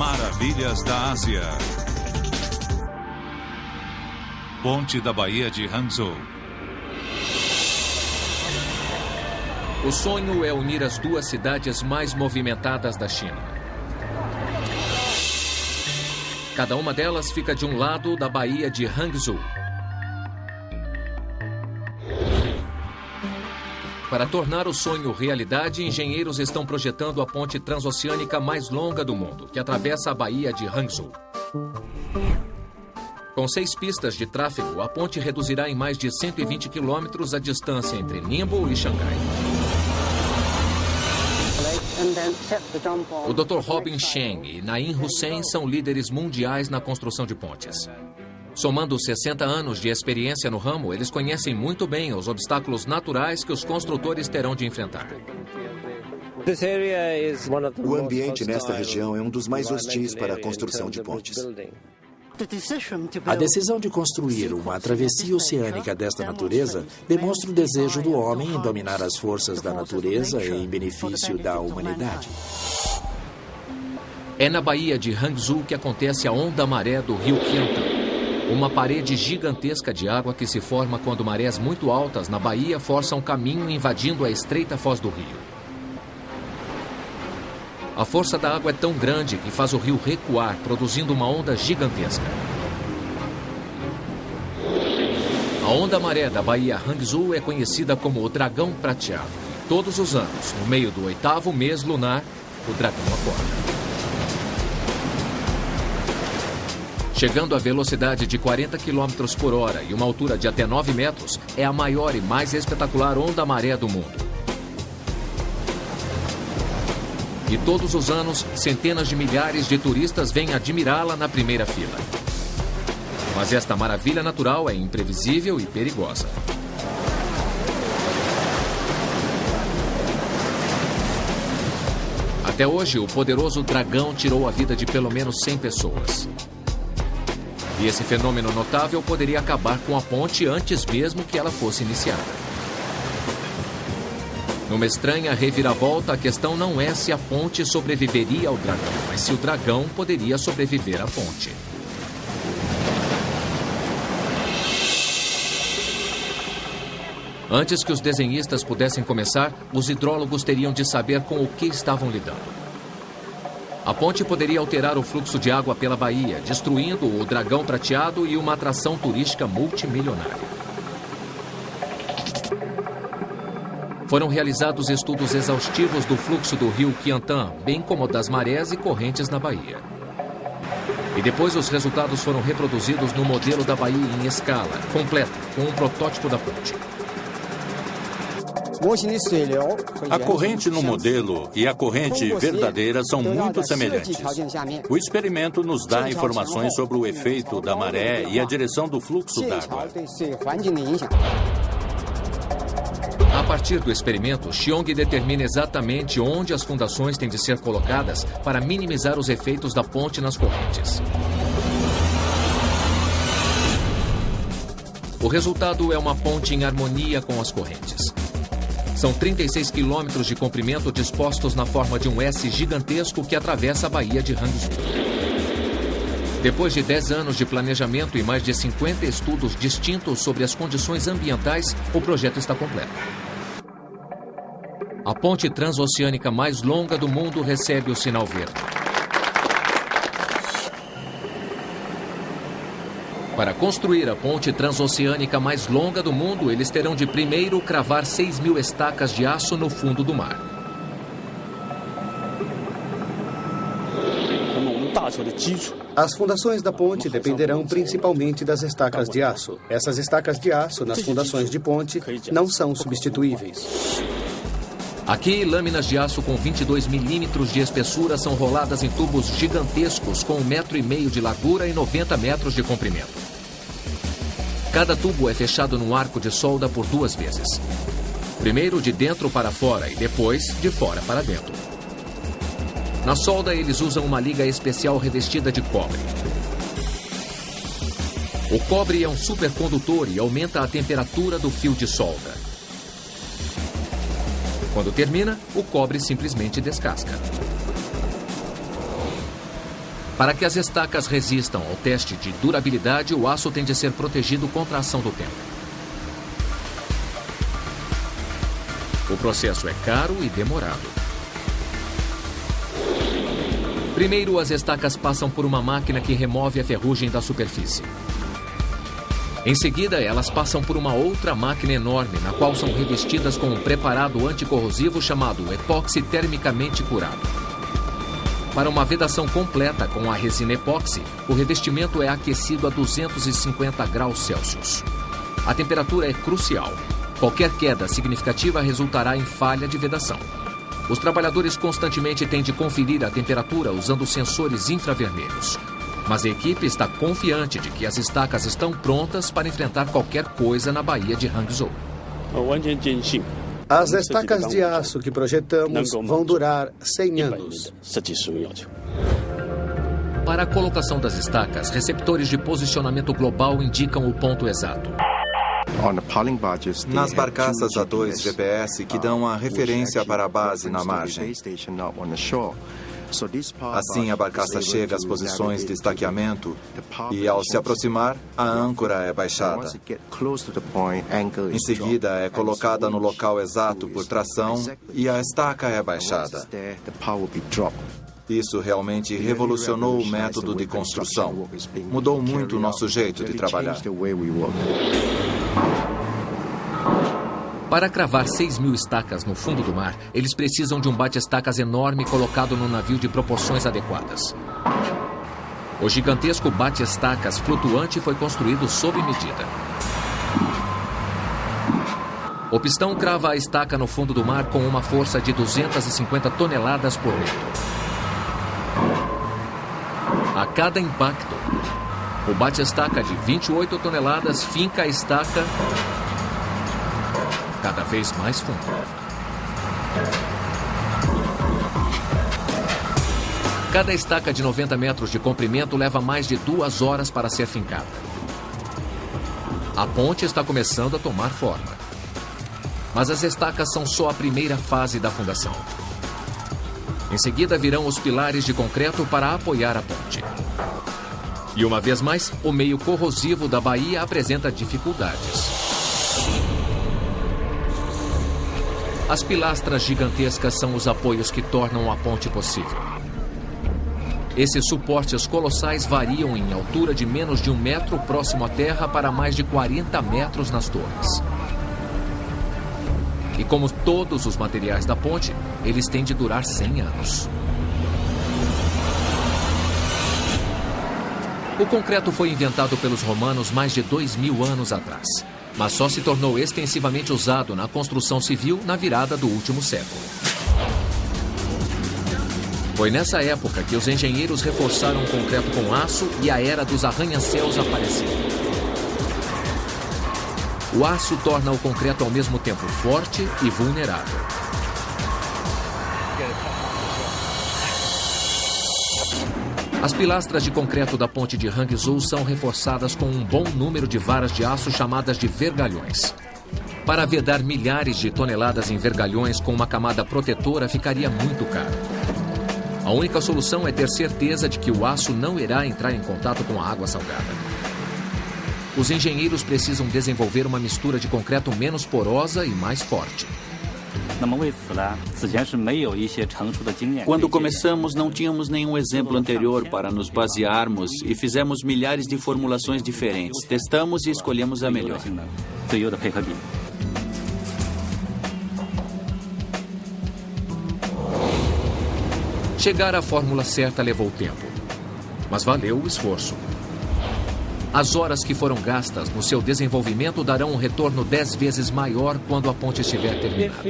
Maravilhas da Ásia. Ponte da Baía de Hangzhou. O sonho é unir as duas cidades mais movimentadas da China. Cada uma delas fica de um lado da Baía de Hangzhou. Para tornar o sonho realidade, engenheiros estão projetando a ponte transoceânica mais longa do mundo, que atravessa a Baía de Hangzhou. Com 6 pistas de tráfego, a ponte reduzirá em mais de 120 quilômetros a distância entre Ningbo e Xangai. O Dr. Robin Cheng e Naim Hussein são líderes mundiais na construção de pontes. Somando 60 anos de experiência no ramo, eles conhecem muito bem os obstáculos naturais que os construtores terão de enfrentar. O ambiente nesta região é um dos mais hostis para a construção de pontes. A decisão de construir uma travessia oceânica desta natureza demonstra o desejo do homem em dominar as forças da natureza em benefício da humanidade. É na Baía de Hangzhou que acontece a onda-maré do rio Qiantan. Uma parede gigantesca de água que se forma quando marés muito altas na baía forçam caminho invadindo a estreita foz do rio. A força da água é tão grande que faz o rio recuar, produzindo uma onda gigantesca. A onda-maré da Baía Hangzhou é conhecida como o Dragão Prateado. Todos os anos, no meio do 8º mês lunar, o dragão acorda. Chegando a velocidade de 40 km por hora e uma altura de até 9 metros, é a maior e mais espetacular onda-maré do mundo. E todos os anos, centenas de milhares de turistas vêm admirá-la na primeira fila. Mas esta maravilha natural é imprevisível e perigosa. Até hoje, o poderoso dragão tirou a vida de pelo menos 100 pessoas. E esse fenômeno notável poderia acabar com a ponte antes mesmo que ela fosse iniciada. Numa estranha reviravolta, a questão não é se a ponte sobreviveria ao dragão, mas se o dragão poderia sobreviver à ponte. Antes que os desenhistas pudessem começar, os hidrólogos teriam de saber com o que estavam lidando. A ponte poderia alterar o fluxo de água pela baía, destruindo o dragão prateado e uma atração turística multimilionária. Foram realizados estudos exaustivos do fluxo do rio Qiantan, bem como das marés e correntes na baía. E depois os resultados foram reproduzidos no modelo da baía em escala, completa, com um protótipo da ponte. A corrente no modelo e a corrente verdadeira são muito semelhantes. O experimento nos dá informações sobre o efeito da maré e a direção do fluxo d'água. A partir do experimento, Xiong determina exatamente onde as fundações têm de ser colocadas para minimizar os efeitos da ponte nas correntes. O resultado é uma ponte em harmonia com as correntes. São 36 quilômetros de comprimento dispostos na forma de um S gigantesco que atravessa a Baía de Hangzhou. Depois de 10 anos de planejamento e mais de 50 estudos distintos sobre as condições ambientais, o projeto está completo. A ponte transoceânica mais longa do mundo recebe o sinal verde. Para construir a ponte transoceânica mais longa do mundo, eles terão de primeiro cravar 6.000 estacas de aço no fundo do mar. As fundações da ponte dependerão principalmente das estacas de aço. Essas estacas de aço nas fundações de ponte não são substituíveis. Aqui, lâminas de aço com 22 milímetros de espessura são roladas em tubos gigantescos com 1,5 metro de largura e 90 metros de comprimento. Cada tubo é fechado num arco de solda por 2 vezes. Primeiro de dentro para fora e depois de fora para dentro. Na solda, eles usam uma liga especial revestida de cobre. O cobre é um supercondutor e aumenta a temperatura do fio de solda. Quando termina, o cobre simplesmente descasca. Para que as estacas resistam ao teste de durabilidade, o aço tem de ser protegido contra a ação do tempo. O processo é caro e demorado. Primeiro, as estacas passam por uma máquina que remove a ferrugem da superfície. Em seguida, elas passam por uma outra máquina enorme, na qual são revestidas com um preparado anticorrosivo chamado epóxi termicamente curado. Para uma vedação completa com a resina epóxi, o revestimento é aquecido a 250 graus Celsius. A temperatura é crucial. Qualquer queda significativa resultará em falha de vedação. Os trabalhadores constantemente têm de conferir a temperatura usando sensores infravermelhos. Mas a equipe está confiante de que as estacas estão prontas para enfrentar qualquer coisa na Baía de Hangzhou. As estacas de aço que projetamos vão durar 100 anos. Para a colocação das estacas, receptores de posicionamento global indicam o ponto exato. Nas barcaças há 2 GPS que dão a referência para a base na margem. Assim, a barcaça chega às posições de estaqueamento e, ao se aproximar, a âncora é baixada. Em seguida, é colocada no local exato por tração e a estaca é baixada. Isso realmente revolucionou o método de construção. Mudou muito o nosso jeito de trabalhar. Para cravar 6.000 estacas no fundo do mar, eles precisam de um bate-estacas enorme colocado num navio de proporções adequadas. O gigantesco bate-estacas flutuante foi construído sob medida. O pistão crava a estaca no fundo do mar com uma força de 250 toneladas por metro. A cada impacto, o bate-estaca de 28 toneladas finca a estaca cada vez mais fundo. Cada estaca de 90 metros de comprimento leva mais de 2 horas para ser fincada. A ponte está começando a tomar forma. Mas as estacas são só a primeira fase da fundação. Em seguida virão os pilares de concreto para apoiar a ponte. E uma vez mais, o meio corrosivo da baía apresenta dificuldades. As pilastras gigantescas são os apoios que tornam a ponte possível. Esses suportes colossais variam em altura de menos de 1 metro próximo à terra para mais de 40 metros nas torres. E como todos os materiais da ponte, eles têm de durar 100 anos. O concreto foi inventado pelos romanos mais de 2.000 anos atrás, mas só se tornou extensivamente usado na construção civil na virada do último século. Foi nessa época que os engenheiros reforçaram o concreto com aço e a era dos arranha-céus apareceu. O aço torna o concreto ao mesmo tempo forte e vulnerável. As pilastras de concreto da ponte de Hangzhou são reforçadas com um bom número de varas de aço chamadas de vergalhões. Para vedar milhares de toneladas em vergalhões com uma camada protetora ficaria muito caro. A única solução é ter certeza de que o aço não irá entrar em contato com a água salgada. Os engenheiros precisam desenvolver uma mistura de concreto menos porosa e mais forte. Quando começamos, não tínhamos nenhum exemplo anterior para nos basearmos e fizemos milhares de formulações diferentes. Testamos e escolhemos a melhor. Chegar à fórmula certa levou tempo, mas valeu o esforço. As horas que foram gastas no seu desenvolvimento darão um retorno 10 vezes maior quando a ponte estiver terminada.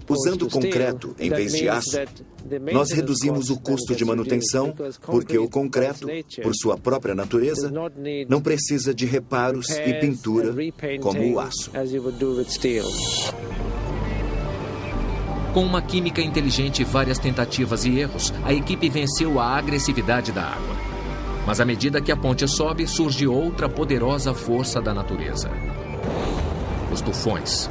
Usando concreto em vez de aço, nós reduzimos o custo de manutenção, porque o concreto, por sua própria natureza, não precisa de reparos e pintura como o aço. Com uma química inteligente e várias tentativas e erros, a equipe venceu a agressividade da água. Mas à medida que a ponte sobe, surge outra poderosa força da natureza: os tufões.